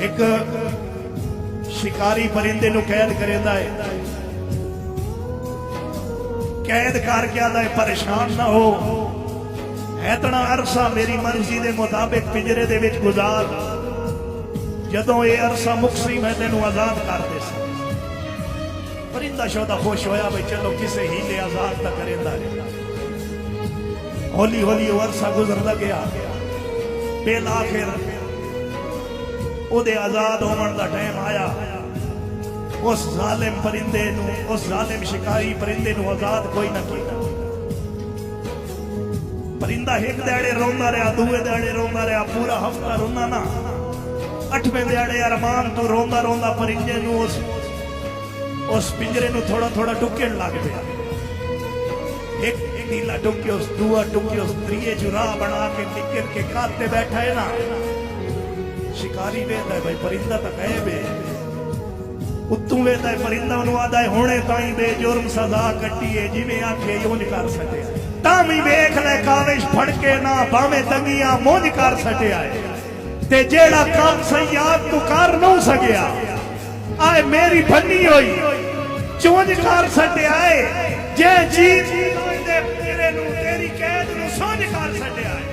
एक शिकारी परिंदे नूं कैद करेंदा है, कैद करके आदा है परेशान ना हो, इतना अरसा मेरी मर्जी के मुताबिक पिंजरे दे विच गुजार, जदों ये अरसा मुकसी मैं तेनू आजाद कर दे। परिंदा शौदा खुश होया भाई चलो किसे हीले आजाद तो करेंदा है। हौली हौली अरसा गुजरदा गया, बेल आखिर ओदे आजाद होने का टाइम आया। उस जालिम परिंदे नू, उस जालिम शिकारी परिंदे नू आजाद कोई ना किया। परिंदा एक दिहाड़े रोंदा रहा, दूए दिहाड़े रोंदा रहा, पूरा हफ्ता रोंदा ना, 8वें दिहाड़े अरमान तो रोंदा रोंदा परिंदे नू उस पिंजरे नू थोड़ा थोड़ा टुकन लग गया। एक नीला टुक्योस, दूआ टुक्योस, त्रीए जुरा बना के निकल के खाते बैठा है ना। शिकारी वेदा है भाई परिंदा तो कहे बे, उत्तू वेदा है परिंदा उन्होंने आदा है होने ताई बेजुर्म सजा कट्टी है, जिमें आखे यूंज कर सके तामी वेख ले काविश फड़के ना भावे दंगिया मुंज कर सटिया है, ते जेड़ा काम सयाद तू कर नहीं सकिया आए मेरी भन्नी होई चूंज कर सटिया है, जे जी तेरे नू तेरी कैद नू सोच कर सटिया है।